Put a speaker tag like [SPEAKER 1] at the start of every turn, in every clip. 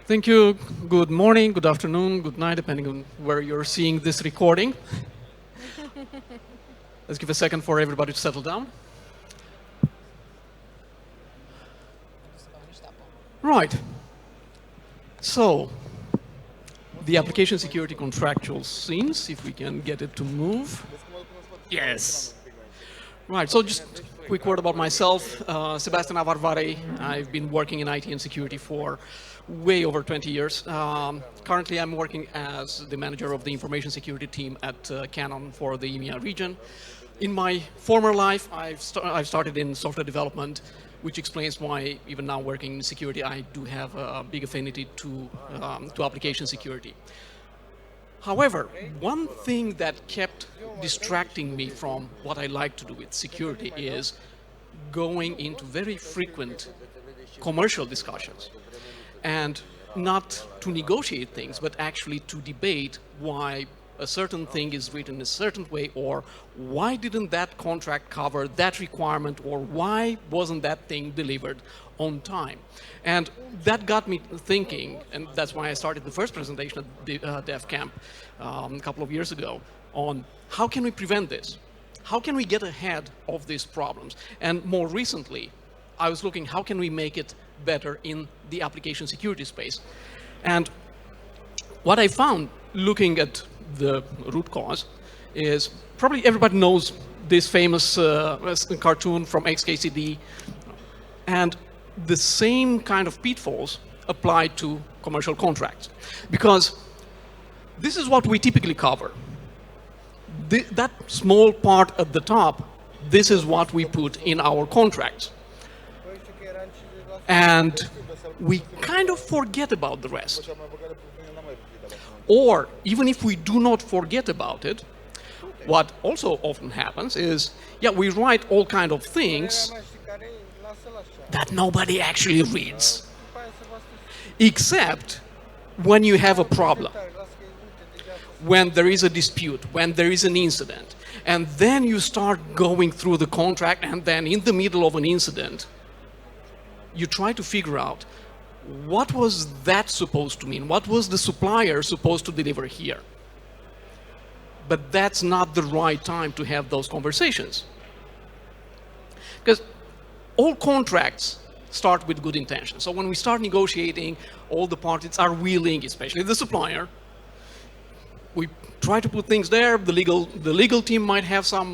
[SPEAKER 1] Thank you. Good morning, good afternoon, good night, depending on where you're seeing this recording. Let's give a second for everybody to settle down. Right. So, the application security contractual scenes, if we can get it to move. Yes. Right, so just a quick word about myself. Sebastian Avarvarei. I've been working in IT and security for way over 20 years. Currently, I'm working as the manager of the information security team at Canon for the EMEA region. In my former life, I've started in software development, which explains why even now working in security, I do have a big affinity to application security. However, one thing that kept distracting me from what I like to do with security is going into very frequent commercial discussions. And not to negotiate things, but actually to debate why a certain thing is written in a certain way, or why didn't that contract cover that requirement, or why wasn't that thing delivered on time. And that got me thinking, and that's why I started the first presentation at the DefCamp a couple of years ago, on how can we prevent this? How can we get ahead of these problems? And more recently, I was looking, how can we make it better in the application security space? And what I found looking at the root cause is, probably everybody knows this famous cartoon from XKCD, and the same kind of pitfalls apply to commercial contracts. Because this is what we typically cover. That small part at the top, this is what we put in our contracts. And we kind of forget about the rest. Or even if we do not forget about it, what also often happens is, yeah, we write all kind of things that nobody actually reads, except when you have a problem, when there is a dispute, when there is an incident, and then you start going through the contract, and then in the middle of an incident, you try to figure out what was that supposed to mean? What was the supplier supposed to deliver here? But that's not the right time to have those conversations. Because all contracts start with good intentions. So when we start negotiating, all the parties are willing, especially the supplier. We try to put things there. The legal team might have some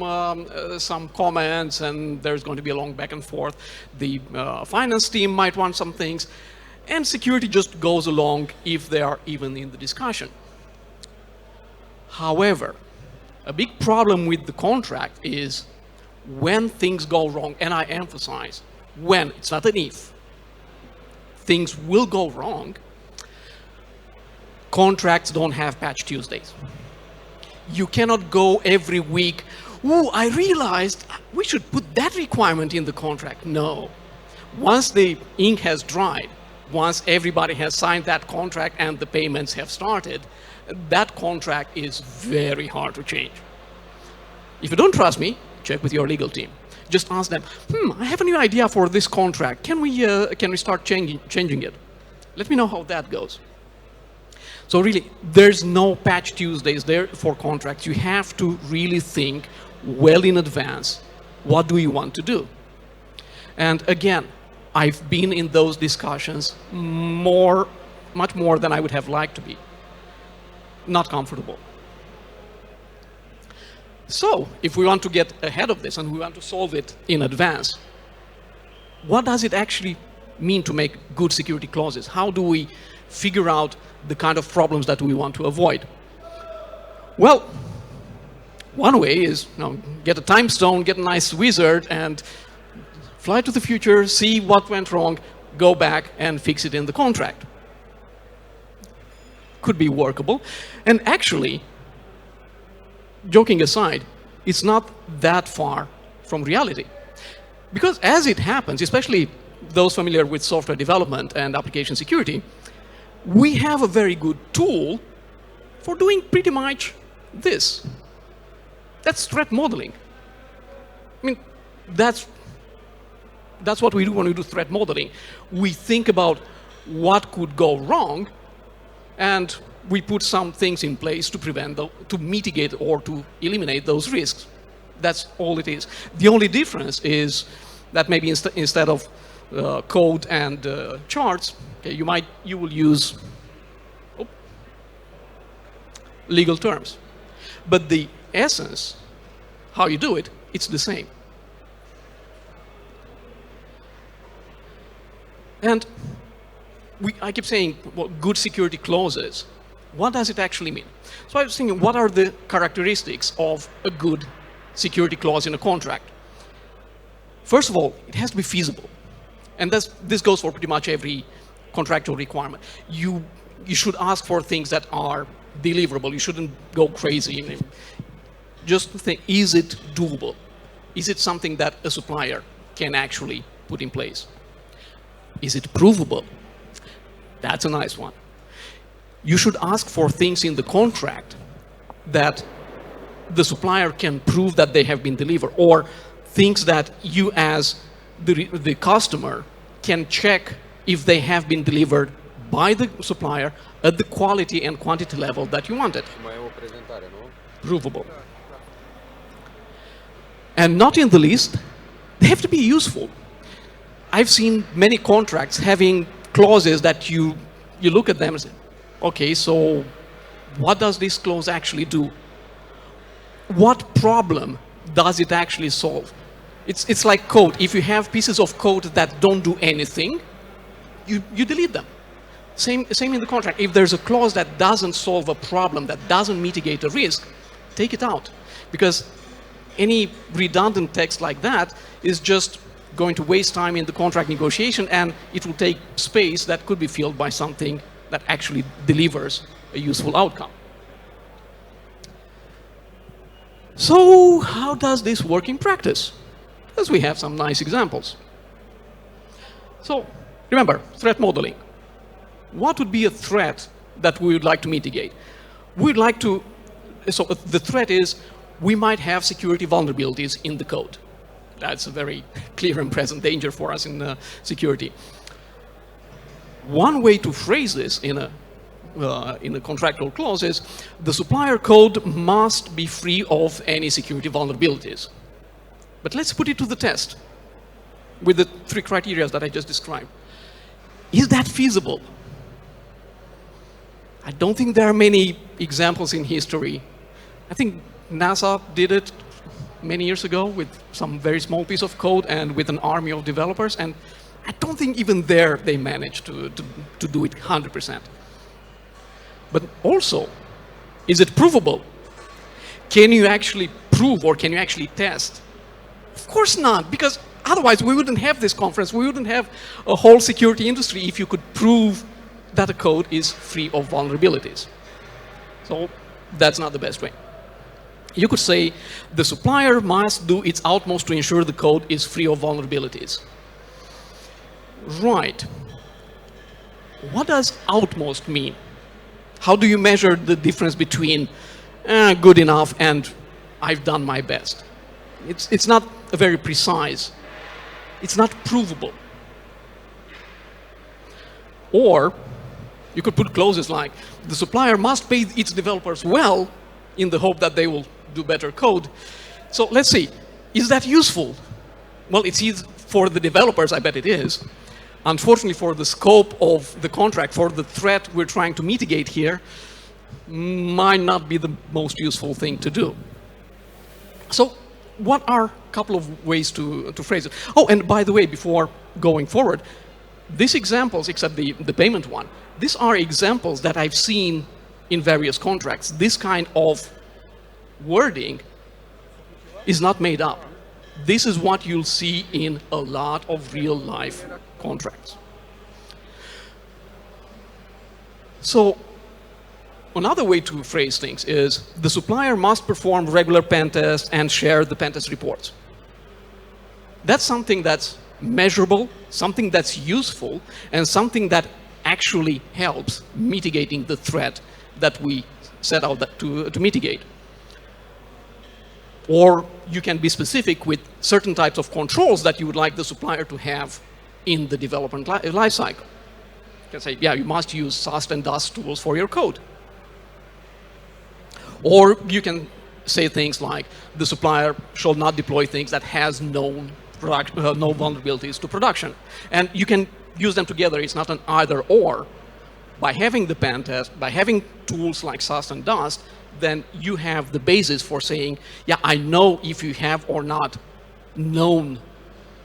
[SPEAKER 1] comments, and there's going to be a long back and forth. The finance team might want some things, and security just goes along if they are even in the discussion. However, a big problem with the contract is when things go wrong, and I emphasize when, it's not an if. Things will go wrong. Contracts don't have patch Tuesdays. You cannot go every week, oh, I realized we should put that requirement in the contract. No. Once the ink has dried, once everybody has signed that contract and the payments have started, that contract is very hard to change. If you don't trust me, check with your legal team. Just ask them, I have a new idea for this contract. Can we start changing it? Let me know how that goes. So really, there's no patch Tuesdays there for contracts. You have to really think well in advance, what do you want to do? And again, I've been in those discussions much more than I would have liked to be. Not comfortable. So, if we want to get ahead of this and we want to solve it in advance, what does it actually mean to make good security clauses? How do we figure out the kind of problems that we want to avoid? Well, one way is, get a time stone, get a nice wizard, and fly to the future, see what went wrong, go back and fix it in the contract. Could be workable. And actually, joking aside, it's not that far from reality. Because as it happens, especially those familiar with software development and application security, we have a very good tool for doing pretty much this. That's threat modeling. I mean, that's what we do when we do threat modeling. We think about what could go wrong, and we put some things in place to prevent, to mitigate or to eliminate those risks. That's all it is. The only difference is that maybe instead of code and charts, okay, you will use legal terms. But the essence, how you do it, it's the same. And I keep saying, well, good security clauses. What does it actually mean? So I was thinking, what are the characteristics of a good security clause in a contract? First of all, it has to be feasible. And this goes for pretty much every contractual requirement. You should ask for things that are deliverable. You shouldn't go crazy. Just think, is it doable? Is it something that a supplier can actually put in place? Is it provable? That's a nice one. You should ask for things in the contract that the supplier can prove that they have been delivered, or things that you as the customer can check if they have been delivered by the supplier at the quality and quantity level that you wanted. Provable. And not in the least, they have to be useful. I've seen many contracts having clauses that you look at them and say, okay, so what does this clause actually do? What problem does it actually solve? It's like code. If you have pieces of code that don't do anything, you delete them. Same in the contract. If there's a clause that doesn't solve a problem, that doesn't mitigate a risk, take it out. Because any redundant text like that is just going to waste time in the contract negotiation, and it will take space that could be filled by something that actually delivers a useful outcome. So how does this work in practice? Because we have some nice examples. So remember, threat modeling. What would be a threat that we would like to mitigate? We'd like to, so the threat is we might have security vulnerabilities in the code. That's a very clear and present danger for us in security. One way to phrase this in a contractual clause is the supplier code must be free of any security vulnerabilities. But let's put it to the test with the three criteria that I just described. Is that feasible? I don't think there are many examples in history. I think NASA did it many years ago with some very small piece of code and with an army of developers, and I don't think even there they managed to do it 100%. But also, is it provable? Can you actually prove, or can you actually test? Of course not, because otherwise we wouldn't have this conference, we wouldn't have a whole security industry if you could prove that a code is free of vulnerabilities. So that's not the best way. You could say the supplier must do its utmost to ensure the code is free of vulnerabilities. Right. What does utmost mean? How do you measure the difference between good enough and I've done my best? It's not very precise. It's not provable. Or you could put clauses like the supplier must pay its developers well in the hope that they will do better code. So let's see, is that useful? Well, it's easy for the developers, I bet it is. Unfortunately, for the scope of the contract, for the threat we're trying to mitigate here, might not be the most useful thing to do. So what are a couple of ways to phrase it? Oh, and by the way, before going forward, these examples, except the payment one, these are examples that I've seen in various contracts. This kind of wording is not made up. This is what you'll see in a lot of real-life contracts. So another way to phrase things is the supplier must perform regular pen tests and share the pen test reports. That's something that's measurable, something that's useful, and something that actually helps mitigating the threat that we set out to mitigate. Or you can be specific with certain types of controls that you would like the supplier to have in the development lifecycle. can say, yeah, you must use SAST and DUST tools for your code. Or you can say things like, the supplier shall not deploy things that has no vulnerabilities to production. And you can use them together. It's not an either or. By having the pen test, by having tools like SAST and DUST, then you have the basis for saying, yeah, I know if you have or not known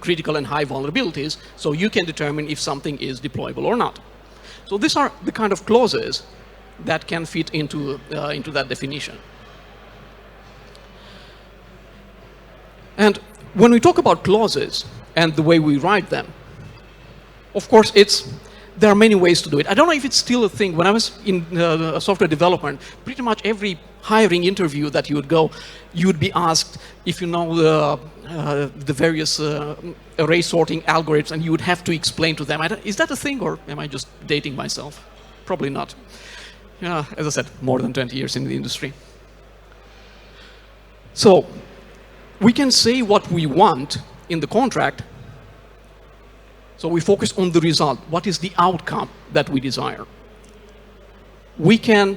[SPEAKER 1] critical and high vulnerabilities, so you can determine if something is deployable or not. So these are the kind of clauses that can fit into that definition. And when we talk about clauses and the way we write them, of course, there are many ways to do it. I don't know if it's still a thing. When I was in software development, pretty much every hiring interview that you would go, you would be asked if you know the various array sorting algorithms, and you would have to explain to them. Is that a thing, or am I just dating myself? Probably not. Yeah, as I said, more than 20 years in the industry. So we can say what we want in the contract. So we focus on the result. What is the outcome that we desire? We can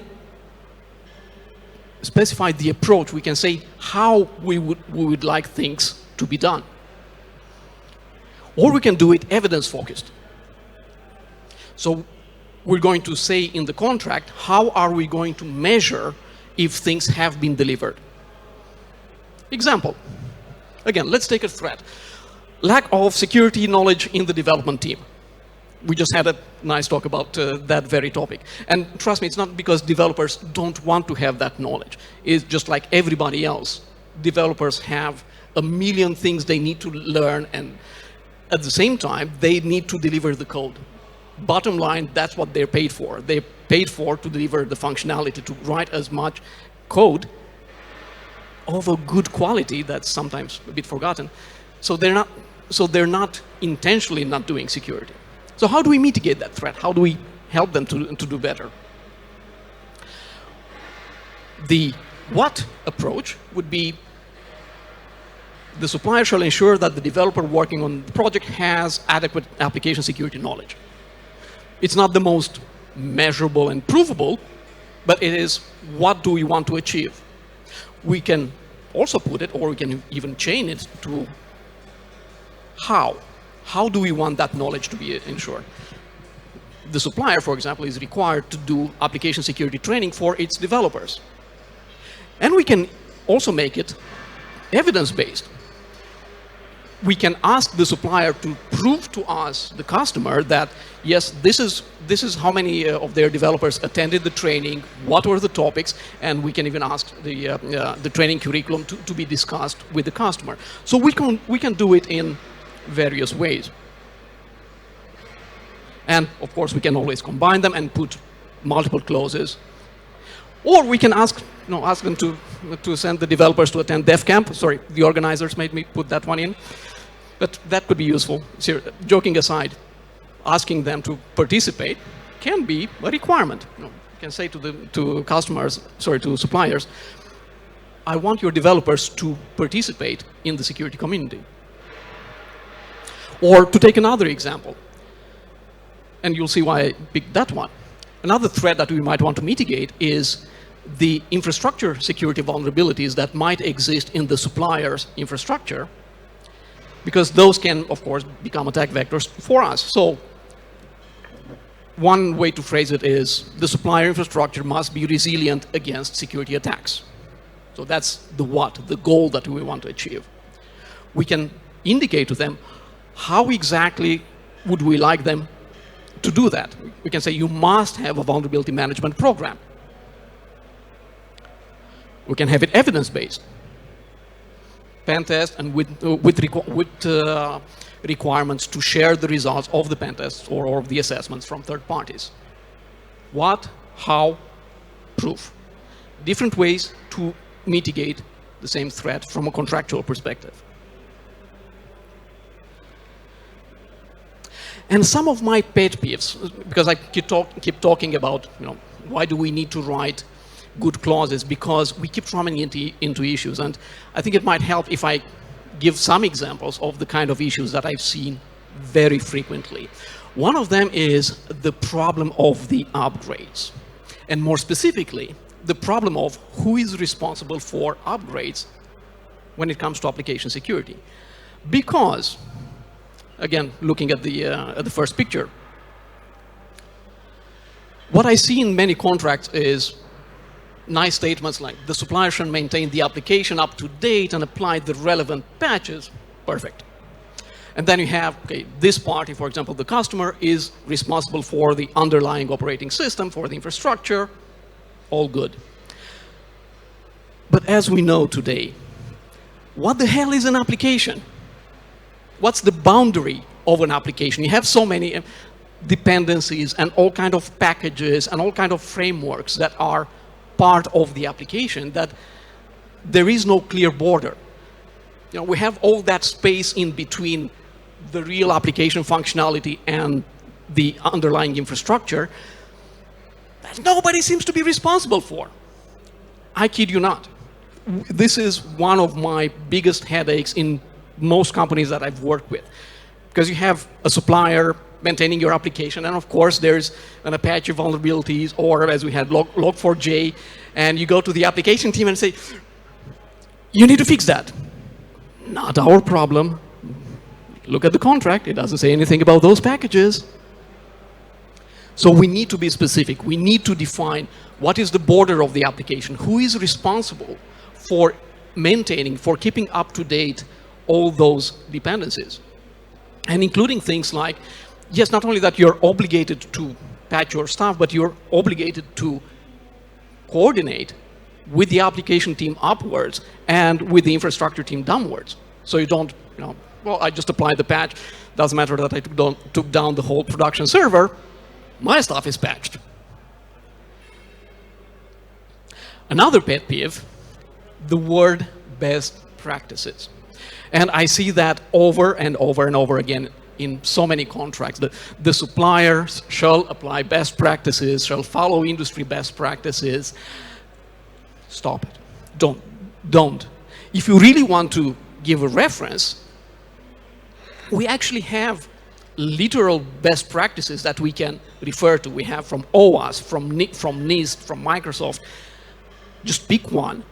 [SPEAKER 1] specify the approach. We can say how we would like things to be done. Or we can do it evidence-focused. So we're going to say in the contract, how are we going to measure if things have been delivered? Example. Again, let's take a threat. Lack of security knowledge in the development team. We just had a nice talk about that very topic. And trust me, it's not because developers don't want to have that knowledge. It's just like everybody else. Developers have a million things they need to learn, and at the same time, they need to deliver the code. Bottom line, that's what they're paid for. They're paid for to deliver the functionality, to write as much code of a good quality that's sometimes a bit forgotten. So they're not intentionally not doing security. So how do we mitigate that threat? How do we help them to do better? The what approach would be, the supplier shall ensure that the developer working on the project has adequate application security knowledge. It's not the most measurable and provable, but it is what do we want to achieve. We can also put it, or we can even chain it to how. How do we want that knowledge to be ensured? The supplier, for example, is required to do application security training for its developers. And we can also make it evidence-based. We can ask the supplier to prove to us, the customer, that yes, this is how many of their developers attended the training, what were the topics, and we can even ask the training curriculum to be discussed with the customer. So we can do it in various ways. And of course, we can always combine them and put multiple clauses. Or we can ask them to send the developers to attend DefCamp. Sorry, the organizers made me put that one in. But that could be useful. Joking aside, asking them to participate can be a requirement. You can say to suppliers, I want your developers to participate in the security community. Or to take another example, and you'll see why I picked that one. Another threat that we might want to mitigate is the infrastructure security vulnerabilities that might exist in the supplier's infrastructure, because those can, of course, become attack vectors for us. So one way to phrase it is the supplier infrastructure must be resilient against security attacks. So that's the what, the goal that we want to achieve. We can indicate to them how exactly would we like them to do that. We can say you must have a vulnerability management program. We can have it evidence-based. Pen test and with requirements to share the results of the pen tests or of the assessments from third parties. What, how, proof. Different ways to mitigate the same threat from a contractual perspective. And some of my pet peeves, because I keep talking about, why do we need to write good clauses, because we keep running into issues. And I think it might help if I give some examples of the kind of issues that I've seen very frequently. One of them is the problem of the upgrades. And more specifically, the problem of who is responsible for upgrades when it comes to application security. Because, again, looking at the first picture, what I see in many contracts is nice statements like the supplier should maintain the application up to date and apply the relevant patches. Perfect. And then you have, okay, this party, for example, the customer is responsible for the underlying operating system, for the infrastructure, all good. But as we know today, what the hell is an application? What's the boundary of an application? You have so many dependencies and all kind of packages and all kind of frameworks that are part of the application that there is no clear border. You know, we have all that space in between the real application functionality and the underlying infrastructure that nobody seems to be responsible for. I kid you not. This is one of my biggest headaches in most companies that I've worked with. Because you have a supplier maintaining your application, and of course there's an Apache vulnerabilities, or as we had log4j, and you go to the application team and say, you need to fix that. Not our problem. Look at the contract, it doesn't say anything about those packages. So we need to be specific. We need to define what is the border of the application, who is responsible for maintaining, for keeping up to date all those dependencies. And including things like, yes, not only that you're obligated to patch your stuff, but you're obligated to coordinate with the application team upwards and with the infrastructure team downwards. So you don't, you know, well, I just applied the patch. Doesn't matter that I took down the whole production server. My stuff is patched. Another pet peeve, the word best practices. And I see that over and over and over again in so many contracts. The suppliers shall apply best practices, shall follow industry best practices. Stop it. Don't. If you really want to give a reference, we actually have literal best practices that we can refer to. We have from OWASP, from NIST, from Microsoft. Just pick one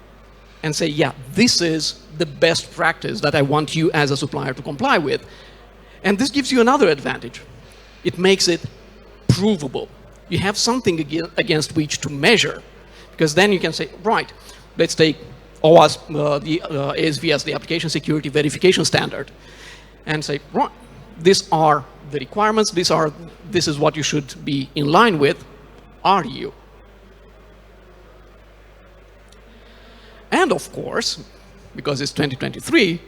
[SPEAKER 1] and say, yeah, this is the best practice that I want you as a supplier to comply with. And this gives you another advantage. It makes it provable. You have something against which to measure. Because then you can say, right, let's take OWASP, the ASVS, the Application Security Verification Standard, and say, right, these are the requirements, this is what you should be in line with. Are you? And of course, because it's 2023,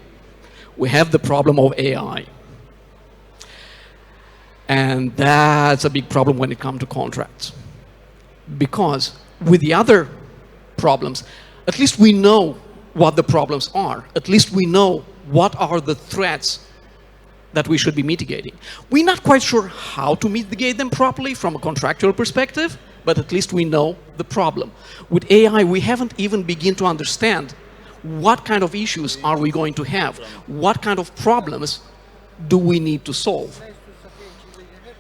[SPEAKER 1] we have the problem of AI. And that's a big problem when it comes to contracts. Because with the other problems, at least we know what the problems are. At least we know what are the threats that we should be mitigating. We're not quite sure how to mitigate them properly from a contractual perspective, but at least we know the problem. With AI, we haven't even begun to understand what kind of issues are we going to have, what kind of problems do we need to solve.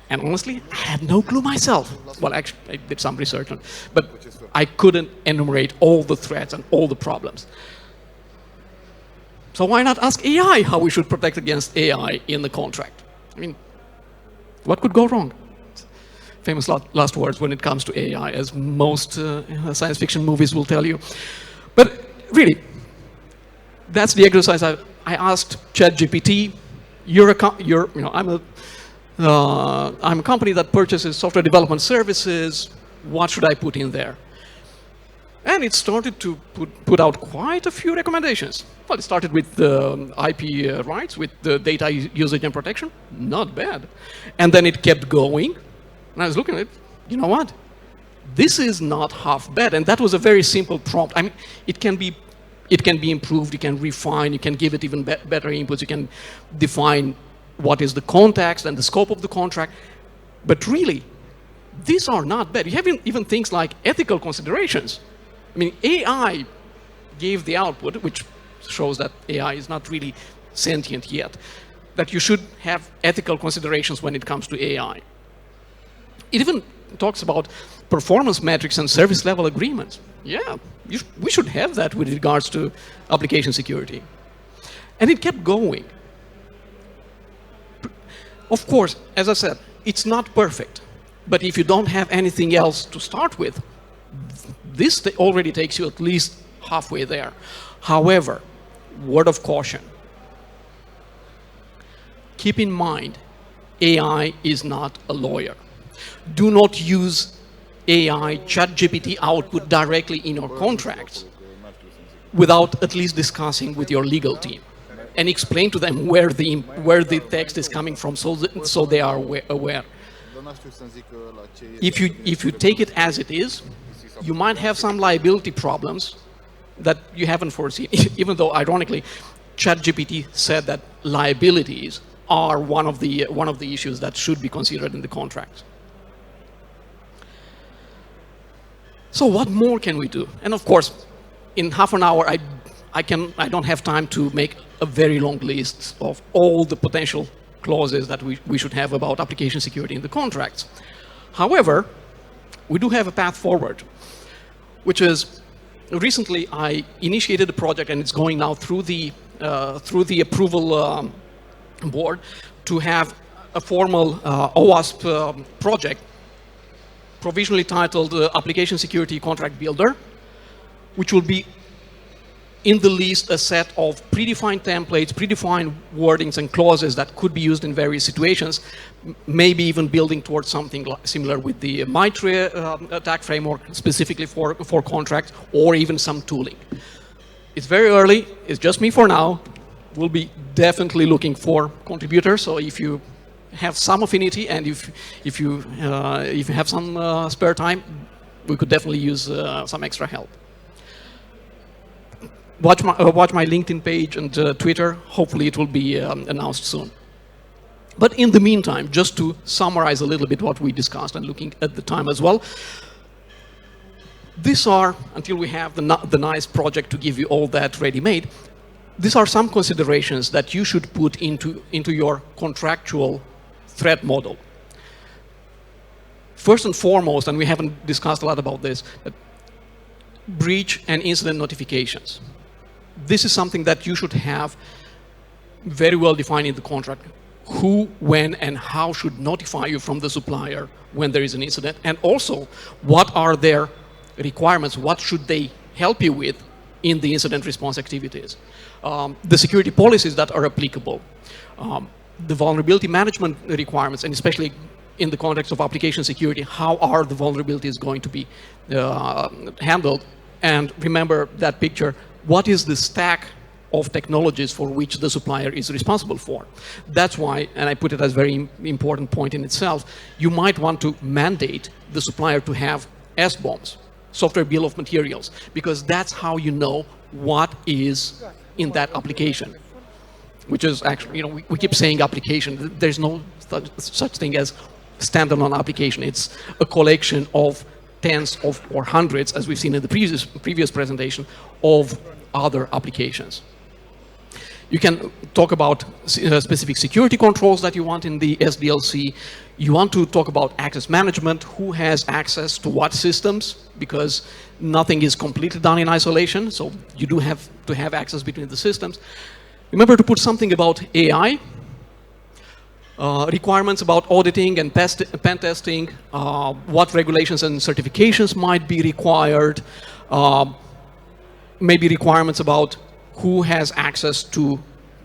[SPEAKER 1] And honestly, I had no clue myself. Well, actually, I did some research on it, but I couldn't enumerate all the threats and all the problems. So why not ask AI how we should protect against AI in the contract? I mean, what could go wrong? Famous last words when it comes to AI, as most science fiction movies will tell you. But really, that's the exercise I asked ChatGPT. I'm a company that purchases software development services. What should I put in there? And it started to put out quite a few recommendations. Well, it started with the IP rights, with the data usage and protection. Not bad. And then it kept going. And I was looking at it. You know what? This is not half bad. And that was a very simple prompt. I mean, it can be improved. You can refine. You can give it even better inputs. You can define what is the context and the scope of the contract. But really, these are not bad. You have even things like ethical considerations. I mean, AI gave the output, which shows that AI is not really sentient yet. that you should have ethical considerations when it comes to AI. It even talks about performance metrics and service level agreements. Yeah, we should have that with regards to application security. And it kept going. Of course, as I said, it's not perfect. But if you don't have anything else to start with, this already takes you at least halfway there. However, word of caution. Keep in mind, AI is not a lawyer. Do not use AI ChatGPT output directly in your contracts without at least discussing with your legal team and explain to them where the text is coming from, so they are aware. If you take it as it is, you might have some liability problems that you haven't foreseen. Even though, ironically, ChatGPT said that liabilities are one of the issues that should be considered in the contract. So what more can we do? And of course, in half an hour, I don't have time to make a very long list of all the potential clauses that we should have about application security in the contracts. However, we do have a path forward, which is recently I initiated a project, and it's going now through the approval board to have a formal OWASP project provisionally titled Application Security Contract Builder, which will be in the list a set of predefined templates, predefined wordings and clauses that could be used in various situations, maybe even building towards something similar with the MITRE attack framework specifically for contracts, or even some tooling. It's very early, it's just me for now. We'll be definitely looking for contributors, so if you have some affinity and if you have some spare time, we could definitely use some extra help. Watch my LinkedIn page and Twitter. Hopefully it will be announced soon. But in the meantime, just to summarize a little bit what we discussed and looking at the time as well, these are, until we have the nice project to give you all that ready-made, these are some considerations that you should put into your contractual threat model. First and foremost, and we haven't discussed a lot about this, breach and incident notifications. This is something that you should have very well defined in the contract. Who, when, and how should notify you from the supplier when there is an incident, and also what are their requirements, what should they help you with in the incident response activities. The security policies that are applicable, the vulnerability management requirements, and especially in the context of application security, how are the vulnerabilities going to be handled? And remember that picture, what is the stack of technologies for which the supplier is responsible for? That's why, and I put it as a very important point in itself, you might want to mandate the supplier to have SBOMs, software bill of materials, because that's how you know what is in that application. Which is actually, we keep saying application. There's no such thing as standalone application. It's a collection of tens of or hundreds, as we've seen in the previous presentation, of other applications. You can talk about specific security controls that you want in the SDLC. You want to talk about access management, who has access to what systems, because nothing is completely done in isolation, so you do have to have access between the systems. Remember to put something about AI, requirements about auditing and pen testing, what regulations and certifications might be required, maybe requirements about who has access to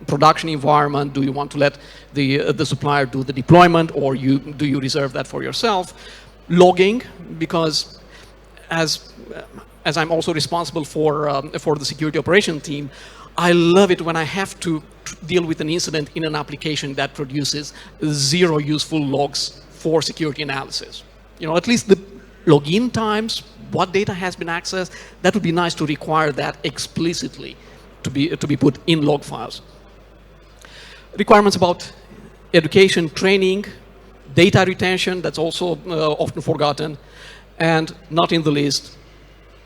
[SPEAKER 1] production environment. Do you want to let the supplier do the deployment, or do you reserve that for yourself? Logging, because as I'm also responsible for the security operation team, I love it when I have to deal with an incident in an application that produces 0 useful logs for security analysis. At least the login times, what data has been accessed, that would be nice to require that explicitly to be put in log files. Requirements about education, training, data retention, that's also often forgotten, and not in the least,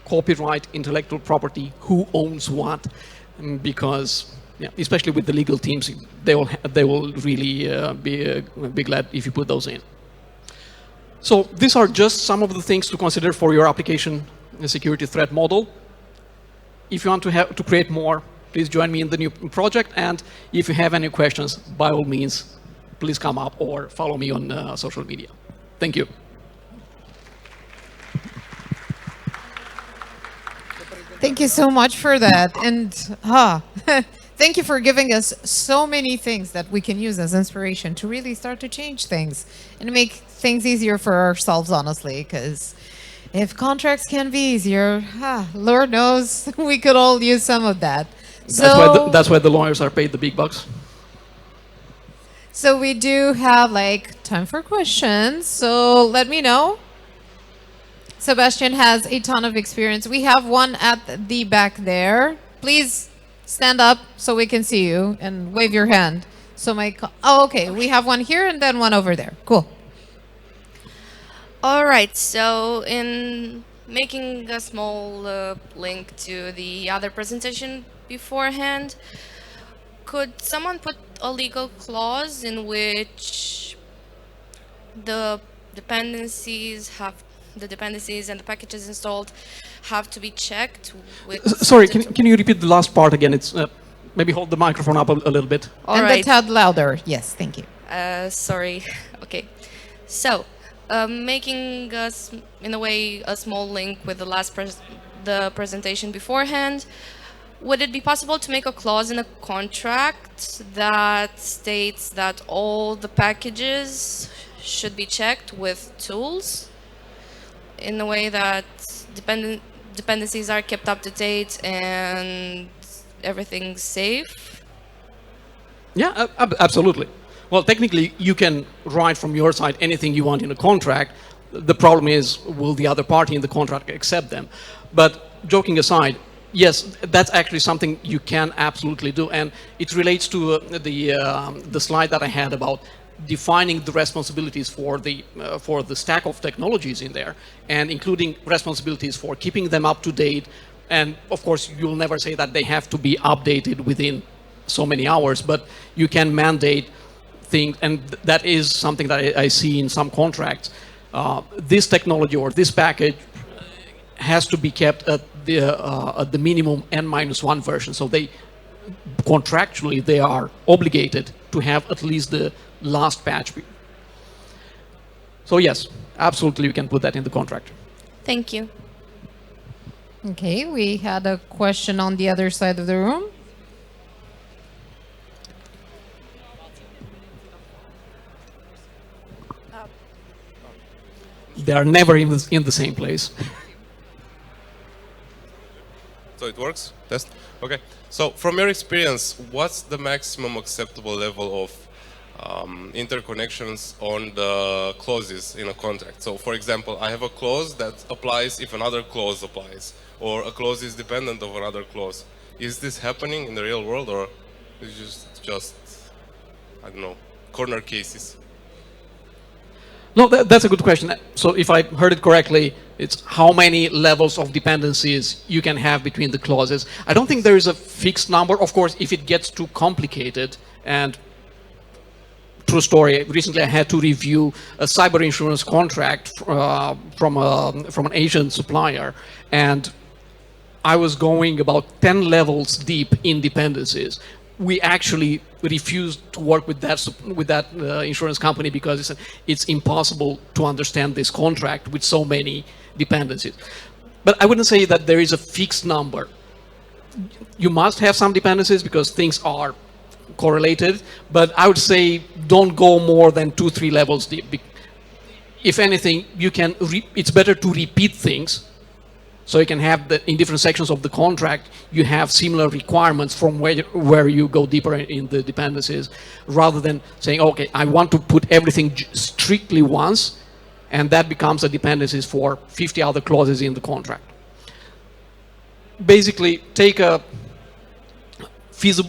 [SPEAKER 1] copyright, intellectual property, who owns what, because Yeah, especially with the legal teams, they will really be glad if you put those in. So these are just some of the things to consider for your application security threat model. If you want to create more, please join me in the new project. And if you have any questions, by all means, please come up or follow me on social media. Thank you.
[SPEAKER 2] Thank you so much for that. And thank you for giving us so many things that we can use as inspiration to really start to change things and make things easier for ourselves, honestly, because if contracts can be easier, Lord knows we could all use some of that.
[SPEAKER 1] That's why the lawyers are paid the big bucks.
[SPEAKER 2] So we do have time for questions. So let me know. Sebastian has a ton of experience. We have one at the back there. Please stand up so we can see you and wave your hand. So okay. We have one here and then one over there. Cool.
[SPEAKER 3] All right. So in making a small link to the other presentation beforehand, could someone put a legal clause in which the dependencies and the packages installed have to be checked with...
[SPEAKER 1] Sorry, can you repeat the last part again? It's maybe hold the microphone up a little bit.
[SPEAKER 2] All right. A tad louder. Yes, thank you.
[SPEAKER 3] Sorry. Okay. So, making us, in a way, a small link with the last the presentation beforehand, would it be possible to make a clause in a contract that states that all the packages should be checked with tools in a way that dependencies are kept up to date and everything's safe?
[SPEAKER 1] Yeah, absolutely. Well, technically, you can write from your side anything you want in a contract. The problem is, will the other party in the contract accept them? But joking aside, yes, that's actually something you can absolutely do. And it relates to the slide that I had about defining the responsibilities for the stack of technologies in there, and including responsibilities for keeping them up to date. And of course, you'll never say that they have to be updated within so many hours, but you can mandate things, and that is something that I see in some contracts. This technology or this package has to be kept at the minimum N-1 version. So contractually, they are obligated to have at least the last patch. So yes, absolutely, you can put that in the contract.
[SPEAKER 3] Thank you.
[SPEAKER 2] Okay, we had a question on the other side of the room.
[SPEAKER 1] They are never in the same place.
[SPEAKER 4] So it works? Test? Okay. So from your experience, what's the maximum acceptable level of interconnections on the clauses in a contract? So for example, I have a clause that applies if another clause applies, or a clause is dependent of another clause. Is this happening in the real world, or is it just I don't know, corner cases?
[SPEAKER 1] No, that's a good question. So if I heard it correctly, it's how many levels of dependencies you can have between the clauses. I don't think there is a fixed number. Of course, if it gets too complicated, and true story, recently I had to review a cyber insurance contract from an Asian supplier, and I was going about 10 levels deep in dependencies. We actually refused to work with that insurance company because it's impossible to understand this contract with so many dependencies. But I wouldn't say that there is a fixed number. You must have some dependencies because things are correlated, but I would say don't go more than 2-3 levels deep. If anything, it's better to repeat things. So you can have in different sections of the contract, you have similar requirements from where you go deeper in the dependencies, rather than saying, okay, I want to put everything strictly once, and that becomes a dependencies for 50 other clauses in the contract. Basically, take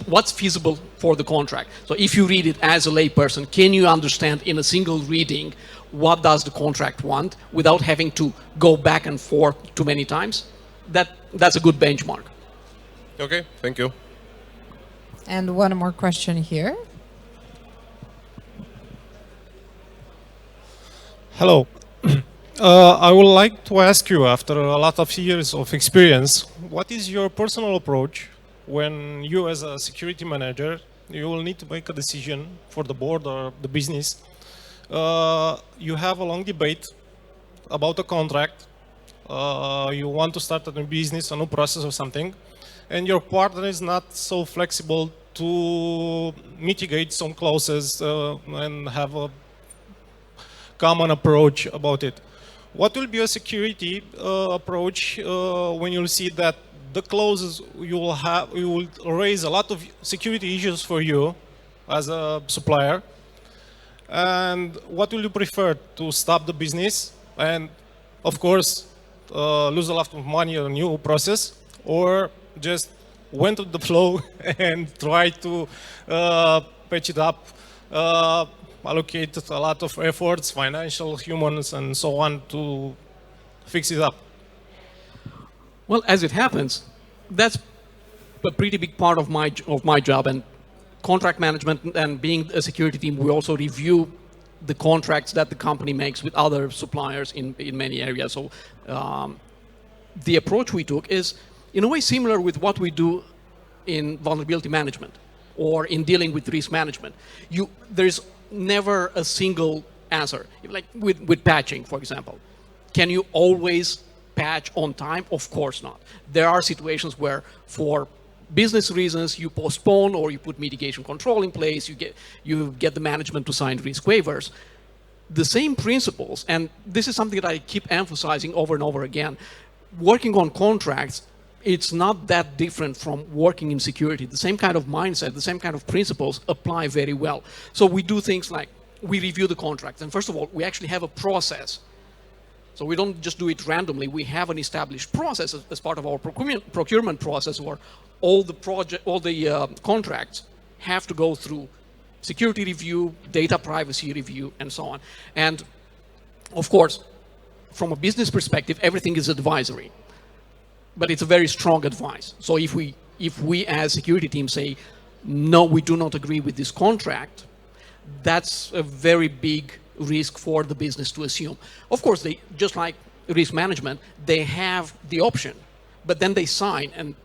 [SPEAKER 1] what's feasible for the contract. So if you read it as a layperson, can you understand in a single reading what does the contract want without having to go back and forth too many times? That's a good benchmark.
[SPEAKER 4] Okay, thank you.
[SPEAKER 2] And one more question here.
[SPEAKER 5] Hello. I would like to ask you, after a lot of years of experience, what is your personal approach when you, as a security manager, you will need to make a decision for the board or the business? You have a long debate about a contract. You want to start a new business, a new process or something, and your partner is not so flexible to mitigate some clauses and have a common approach about it. What will be a security approach when you'll see that the clauses you will raise a lot of security issues for you as a supplier? And what will you prefer, to stop the business and, of course, lose a lot of money on a new process, or just went with the flow and try to patch it up, allocate a lot of efforts, financial, humans, and so on, to fix it up?
[SPEAKER 1] Well, as it happens, that's a pretty big part of my job. And contract management and being a security team, we also review the contracts that the company makes with other suppliers in many areas. So the approach we took is, in a way, similar with what we do in vulnerability management or in dealing with risk management. There's never a single answer. Like with patching, for example. Can you always patch on time? Of course not. There are situations where, for business reasons, you postpone or you put mitigation control in place, you get the management to sign risk waivers. The same principles, and this is something that I keep emphasizing over and over again, working on contracts, it's not that different from working in security. The same kind of mindset, the same kind of principles apply very well. So we do things like, we review the contracts, and first of all, we actually have a process. So we don't just do it randomly. We have an established process as part of our procurement process, where all the contracts have to go through security review, data privacy review, and so on. And of course, from a business perspective, everything is advisory, but it's a very strong advice. So if we as security team say, no, we do not agree with this contract, that's a very big risk for the business to assume. Of course, they, just like risk management, they have the option, but then they sign, and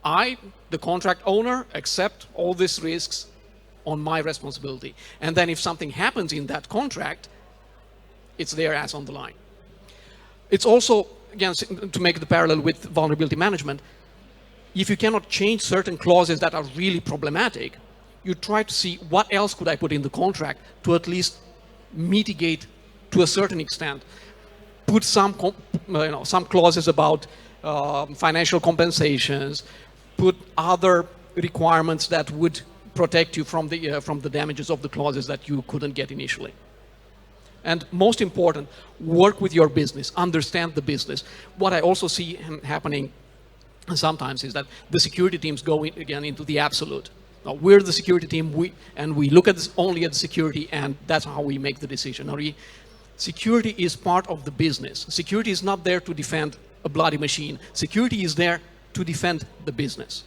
[SPEAKER 1] I, the contract owner, accept all these risks on my responsibility. And then if something happens in that contract, it's their ass on the line. It's also, again, to make the parallel with vulnerability management, if you cannot change certain clauses that are really problematic, you try to see what else could I put in the contract to at least mitigate to a certain extent. Put some clauses about financial compensations, put other requirements that would protect you from the damages of the clauses that you couldn't get initially. And most important, work with your business, understand the business. What I also see happening sometimes is that the security teams go again into the absolute. Now, we're the security team, we look at this only at the security, and that's how we make the decision. Now, security is part of the business. Security is not there to defend a bloody machine. Security is there to defend the business.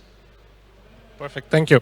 [SPEAKER 5] Perfect, thank you.